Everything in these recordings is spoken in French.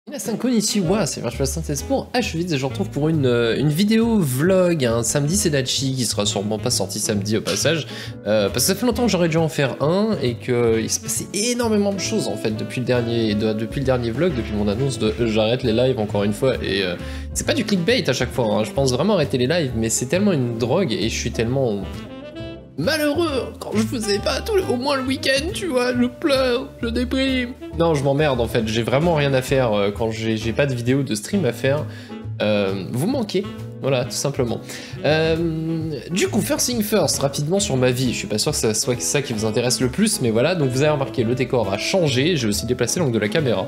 Minasan konnichiwa, c'est Virtual Synthèse pour H8 et je vous retrouve pour une vidéo vlog, un samedi Sedachi qui sera sûrement pas sorti samedi au passage, parce que ça fait longtemps que j'aurais dû en faire un et qu'il se passait énormément de choses en fait depuis le dernier vlog, depuis mon annonce de j'arrête les lives encore une fois, et c'est pas du clickbait à chaque fois, hein. Je pense vraiment arrêter les lives, mais c'est tellement une drogue et je suis tellement malheureux quand je faisais pas au moins le week-end, tu vois, je pleure, je déprime. Non, je m'emmerde en fait, j'ai vraiment rien à faire quand j'ai pas de vidéo de stream à faire. Vous manquez, voilà, tout simplement. Du coup, first thing first, rapidement sur ma vie, je suis pas sûr que ça soit ça qui vous intéresse le plus, mais voilà, donc vous avez remarqué, le décor a changé, j'ai aussi déplacé l'angle de la caméra.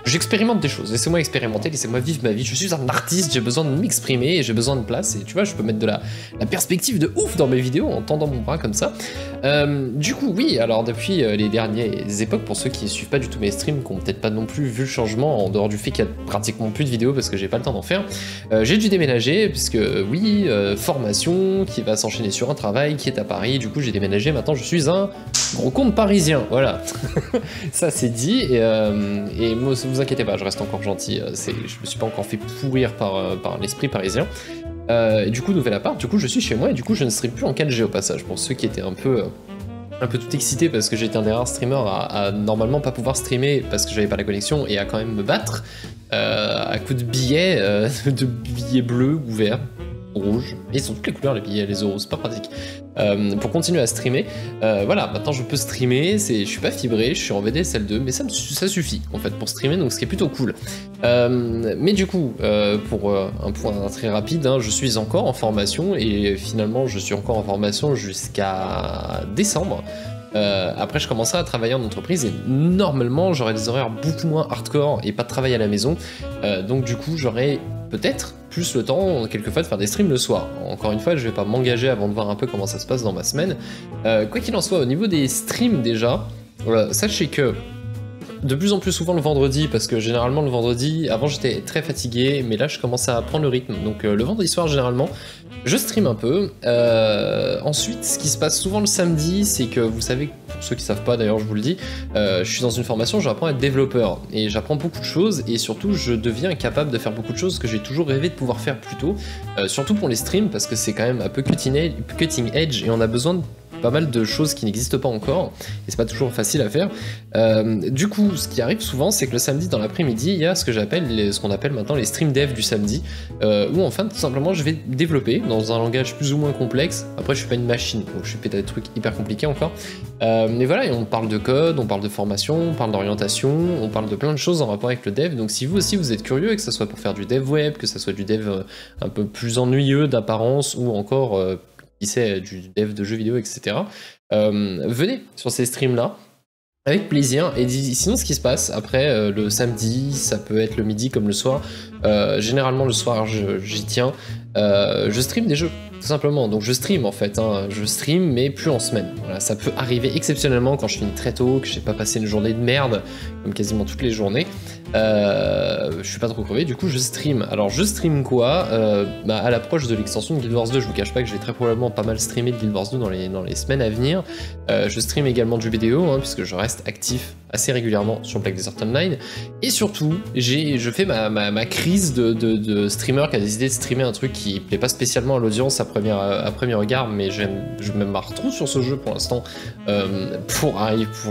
J'expérimente des choses, laissez-moi expérimenter, laissez-moi vivre ma vie, je suis un artiste, j'ai besoin de m'exprimer, et j'ai besoin de place, et tu vois, je peux mettre de la perspective de ouf dans mes vidéos en tendant mon bras comme ça. Du coup, oui, alors depuis les dernières époques, pour ceux qui suivent pas du tout mes streams, qui ont peut-être pas non plus vu le changement, en dehors du fait qu'il y a pratiquement plus de vidéos parce que j'ai pas le temps d'en faire, j'ai dû déménager, puisque oui, formation qui va s'enchaîner sur un travail qui est à Paris, du coup j'ai déménagé, maintenant je suis un gros compte parisien, voilà. Ça c'est dit, et moi, vous inquiétez pas, je reste encore gentil, je me suis pas encore fait pourrir par l'esprit parisien. Et du coup, nouvel appart, du coup je suis chez moi et du coup je ne stream plus en 4G au passage, pour ceux qui étaient un peu tout excité parce que j'étais un des rares streamers à normalement pas pouvoir streamer parce que j'avais pas la connexion et à quand même me battre à coups de billets bleus ou verts, rouges, et ils sont toutes les couleurs les billets, les euros, c'est pas pratique, pour continuer à streamer. Voilà, maintenant je peux streamer, je suis pas fibré, je suis en VDSL 2, mais ça suffit en fait pour streamer, donc ce qui est plutôt cool. Mais du coup, pour un point très rapide, hein, je suis encore en formation, et finalement je suis encore en formation jusqu'à décembre. Après je commencerai à travailler en entreprise et normalement j'aurai des horaires beaucoup moins hardcore et pas de travail à la maison, donc du coup j'aurai peut-être plus le temps quelquefois de faire des streams le soir. Encore une fois, je vais pas m'engager avant de voir un peu comment ça se passe dans ma semaine. Quoi qu'il en soit, au niveau des streams déjà, sachez que de plus en plus souvent le vendredi, parce que généralement le vendredi, avant j'étais très fatigué, mais là je commence à prendre le rythme, donc le vendredi soir généralement, je stream un peu. Ensuite, ce qui se passe souvent le samedi, c'est que vous savez, pour ceux qui savent pas d'ailleurs je vous le dis, je suis dans une formation, j'apprends à être développeur, et j'apprends beaucoup de choses, et surtout je deviens capable de faire beaucoup de choses que j'ai toujours rêvé de pouvoir faire plus tôt, surtout pour les streams, parce que c'est quand même un peu cutting edge, et on a besoin de pas mal de choses qui n'existent pas encore, et c'est pas toujours facile à faire. Du coup, ce qui arrive souvent, c'est que le samedi dans l'après-midi, il y a ce qu'on appelle maintenant les stream dev du samedi, où enfin tout simplement je vais développer dans un langage plus ou moins complexe. Après je suis pas une machine, donc je fais des trucs hyper compliqués encore. Mais voilà, et on parle de code, on parle de formation, on parle d'orientation, on parle de plein de choses en rapport avec le dev, donc si vous aussi vous êtes curieux, et que ce soit pour faire du dev web, que ce soit du dev un peu plus ennuyeux d'apparence, ou encore qui sait, du dev de jeux vidéo, etc. Venez sur ces streams-là, avec plaisir. Et sinon, ce qui se passe après, le samedi, ça peut être le midi comme le soir. Généralement, le soir, j'y tiens. Je stream des jeux, tout simplement. Donc je stream en fait, hein. Je stream, mais plus en semaine. Voilà, ça peut arriver exceptionnellement quand je finis très tôt, que j'ai pas passé une journée de merde, comme quasiment toutes les journées. Je suis pas trop crevé, du coup je stream. Alors je stream quoi? À l'approche de l'extension de Guild Wars 2, je vous cache pas que je vais très probablement pas mal streamer de Guild Wars 2 dans les semaines à venir. Je stream également du vidéo, hein, puisque je reste actif assez régulièrement sur Black Desert Online. Et surtout, je fais ma crise de streamer qui a décidé de streamer un truc qui plaît pas spécialement à l'audience à premier regard, mais je me marre trop sur ce jeu pour l'instant, pour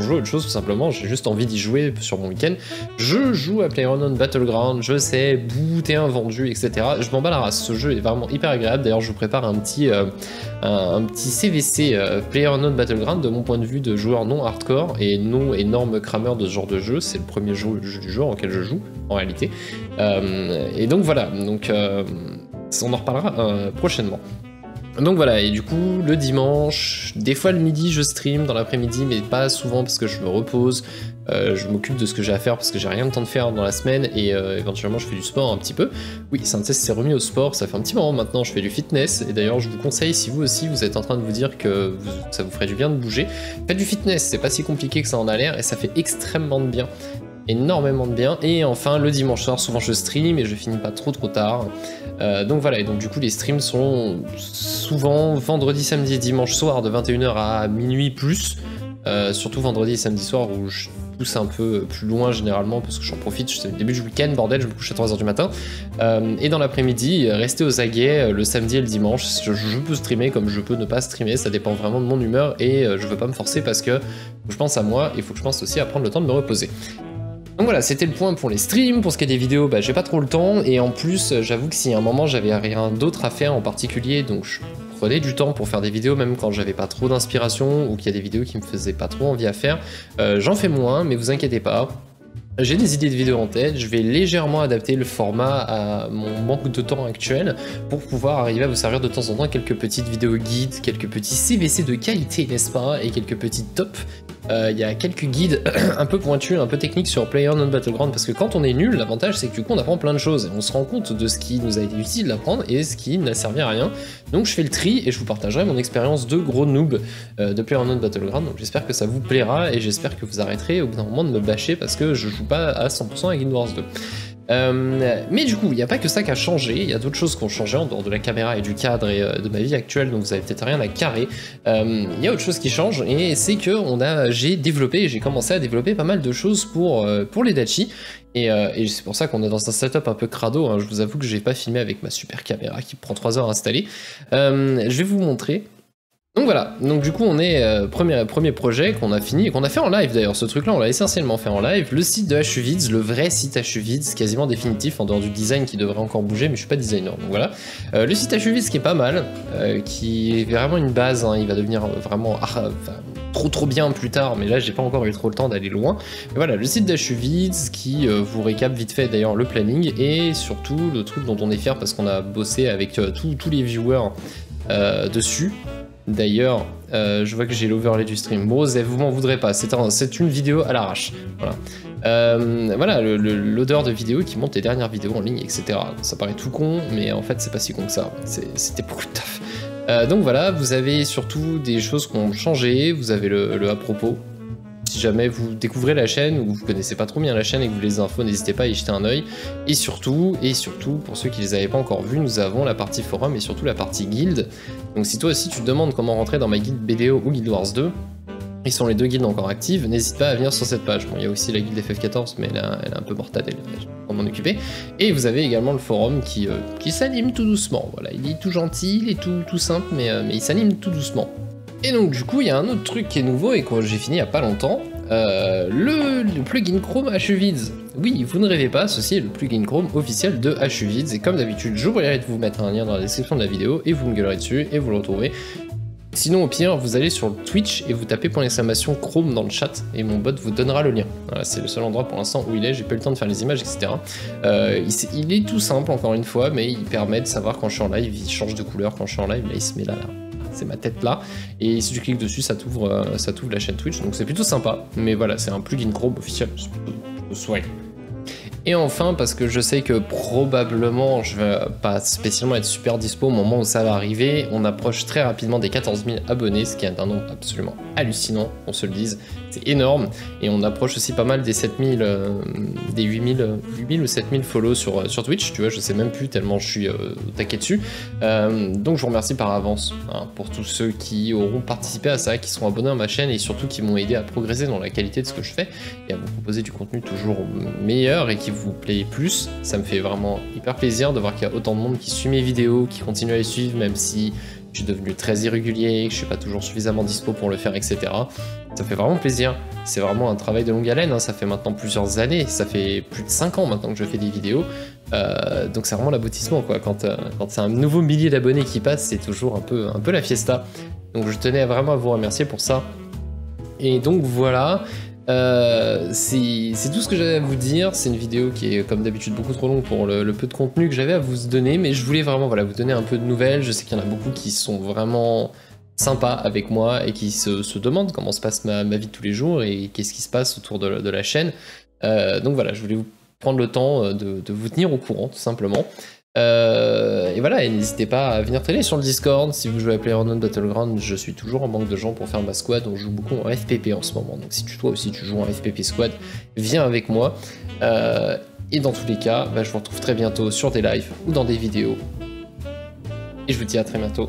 jouer à autre chose tout simplement. J'ai juste envie d'y jouer sur mon week-end. Je joue à PlayerUnknown's Battleground, je sais, boot et invendu, etc. Je m'en bats la race, ce jeu est vraiment hyper agréable. D'ailleurs je vous prépare un petit CVC PlayerUnknown's Battleground de mon point de vue de joueur non hardcore et non énorme crameur de ce genre de jeu. C'est le premier jeu du genre auquel je joue en réalité, et donc voilà, donc on en reparlera prochainement. Donc voilà, et du coup le dimanche, des fois le midi je stream dans l'après-midi, mais pas souvent parce que je me repose, je m'occupe de ce que j'ai à faire parce que j'ai rien le temps de faire dans la semaine, et éventuellement je fais du sport un petit peu. Oui, Synthèse s'est remis au sport, ça fait un petit moment maintenant, je fais du fitness, et d'ailleurs je vous conseille, si vous aussi vous êtes en train de vous dire que ça vous ferait du bien de bouger, faites du fitness, c'est pas si compliqué que ça en a l'air, et ça fait extrêmement de bien. Énormément de bien. Et enfin le dimanche soir souvent je stream et je finis pas trop tard, donc voilà, et donc du coup les streams sont souvent vendredi, samedi et dimanche soir de 21h à minuit plus, surtout vendredi et samedi soir où pousse un peu plus loin généralement parce que j'en profite, c'est le début du week-end, bordel, je me couche à 3h du matin. Et dans l'après-midi, rester aux aguets le samedi et le dimanche. Je peux streamer comme je peux ne pas streamer, ça dépend vraiment de mon humeur et je veux pas me forcer parce que je pense à moi et il faut que je pense aussi à prendre le temps de me reposer. Donc voilà, c'était le point pour les streams. Pour ce qui est des vidéos, bah, j'ai pas trop le temps. Et en plus, j'avoue que si à un moment j'avais rien d'autre à faire en particulier, donc je prenais du temps pour faire des vidéos, même quand j'avais pas trop d'inspiration ou qu'il y a des vidéos qui me faisaient pas trop envie à faire, j'en fais moins, mais vous inquiétez pas. J'ai des idées de vidéos en tête, je vais légèrement adapter le format à mon manque de temps actuel pour pouvoir arriver à vous servir de temps en temps quelques petites vidéos guides, quelques petits CVC de qualité, n'est-ce pas, et quelques petits tops. Il y a quelques guides un peu pointus, un peu techniques sur PlayerUnknown's Battleground parce que quand on est nul, l'avantage c'est que du coup on apprend plein de choses et on se rend compte de ce qui nous a été utile d'apprendre et ce qui n'a servi à rien. Donc je fais le tri et je vous partagerai mon expérience de gros noob de PlayerUnknown's Battleground. Donc j'espère que ça vous plaira et j'espère que vous arrêterez au bout d'un moment de me bâcher parce que je joue pas à 100% à Guild Wars 2. Mais du coup, il n'y a pas que ça qui a changé, il y a d'autres choses qui ont changé en dehors de la caméra et du cadre et de ma vie actuelle, donc vous avez peut-être rien à carrer. Il y a autre chose qui change et c'est que j'ai commencé à développer pas mal de choses pour les Dachi. Et c'est pour ça qu'on est dans un setup un peu crado, hein. Je vous avoue que j'ai pas filmé avec ma super caméra qui prend 3 heures à installer. Je vais vous montrer. Donc voilà, donc du coup on est premier projet qu'on a fini et qu'on a fait en live d'ailleurs. Ce truc là on l'a essentiellement fait en live. Le site de HUVids, le vrai site HUVids, quasiment définitif en dehors du design qui devrait encore bouger, mais je suis pas designer donc voilà. Le site HUVids qui est pas mal, qui est vraiment une base, hein. Il va devenir vraiment trop bien plus tard, mais là j'ai pas encore eu trop le temps d'aller loin. Mais voilà, le site d'HUVids qui vous récap vite fait d'ailleurs le planning et surtout le truc dont on est fier parce qu'on a bossé avec tous les viewers dessus. D'ailleurs, je vois que j'ai l'overlay du stream. Bon, vous m'en voudrez pas, c'est une vidéo à l'arrache. Voilà, voilà l'odeur de vidéo qui monte les dernières vidéos en ligne, etc. Ça paraît tout con, mais en fait, c'est pas si con que ça. C'était beaucoup de taf. Donc voilà, vous avez surtout des choses qui ont changé. Vous avez le à propos. Si jamais vous découvrez la chaîne ou vous connaissez pas trop bien la chaîne et que vous voulez des infos, n'hésitez pas à y jeter un œil. Et surtout, pour ceux qui les avaient pas encore vus, nous avons la partie forum et surtout la partie guild. Donc si toi aussi tu te demandes comment rentrer dans ma guilde BDO ou Guild Wars 2, ils sont les deux guildes encore actives, n'hésite pas à venir sur cette page. Bon, il y a aussi la guilde FF14, mais elle est un peu mortade, je vais pas m'en occuper. Et vous avez également le forum qui s'anime tout doucement. Voilà, il est tout gentil, il est tout simple, mais il s'anime tout doucement. Et donc du coup, il y a un autre truc qui est nouveau et que j'ai fini il y a pas longtemps, le plugin Chrome HUVids. Oui, vous ne rêvez pas, ceci est le plugin Chrome officiel de HUVids et comme d'habitude, j'oublierai de vous mettre un lien dans la description de la vidéo et vous me gueulerez dessus et vous le retrouvez. Sinon, au pire, vous allez sur Twitch et vous tapez !Chrome dans le chat et mon bot vous donnera le lien. Voilà, c'est le seul endroit pour l'instant où il est, j'ai pas eu le temps de faire les images, etc. Il est tout simple, encore une fois, mais il permet de savoir quand je suis en live, il change de couleur quand je suis en live, là il se met là. C'est ma tête là, et si tu cliques dessus, ça t'ouvre la chaîne Twitch, donc c'est plutôt sympa, mais voilà, c'est un plugin Chrome officiel, c'est plutôt swag. Et enfin, parce que je sais que probablement je vais pas spécialement être super dispo au moment où ça va arriver, on approche très rapidement des 14 000 abonnés, ce qui est un nombre absolument hallucinant, qu'on se le dise, c'est énorme, et on approche aussi pas mal des 7000, des 8000 ou 7000 follow sur Twitch, tu vois, je sais même plus tellement je suis au taquet dessus, donc je vous remercie par avance hein, pour tous ceux qui auront participé à ça, qui seront abonnés à ma chaîne et surtout qui m'ont aidé à progresser dans la qualité de ce que je fais et à vous proposer du contenu toujours meilleur et qui vous plaît plus. Ça me fait vraiment hyper plaisir de voir qu'il y a autant de monde qui suit mes vidéos, qui continue à les suivre même si je suis devenu très irrégulier, que je suis pas toujours suffisamment dispo pour le faire, etc. Ça fait vraiment plaisir. C'est vraiment un travail de longue haleine, hein. Ça fait maintenant plusieurs années, ça fait plus de 5 ans maintenant que je fais des vidéos. Donc c'est vraiment l'aboutissement quoi. Quand c'est un nouveau millier d'abonnés qui passe, c'est toujours un peu la fiesta. Donc je tenais vraiment à vous remercier pour ça. Et donc voilà. C'est tout ce que j'avais à vous dire. C'est une vidéo qui est comme d'habitude beaucoup trop longue pour le peu de contenu que j'avais à vous donner, mais je voulais vraiment voilà, vous donner un peu de nouvelles. Je sais qu'il y en a beaucoup qui sont vraiment sympas avec moi et qui se demandent comment se passe ma vie de tous les jours et qu'est-ce qui se passe autour de la chaîne. Donc voilà, je voulais vous prendre le temps de vous tenir au courant tout simplement. Et voilà, et n'hésitez pas à venir traîner sur le Discord. Si vous jouez à PlayerUnknown's Battleground, je suis toujours en manque de gens pour faire ma squad. On joue beaucoup en FPP en ce moment, donc si toi aussi tu joues en FPP squad, viens avec moi. Et dans tous les cas, je vous retrouve très bientôt sur des lives ou dans des vidéos. Et je vous dis à très bientôt.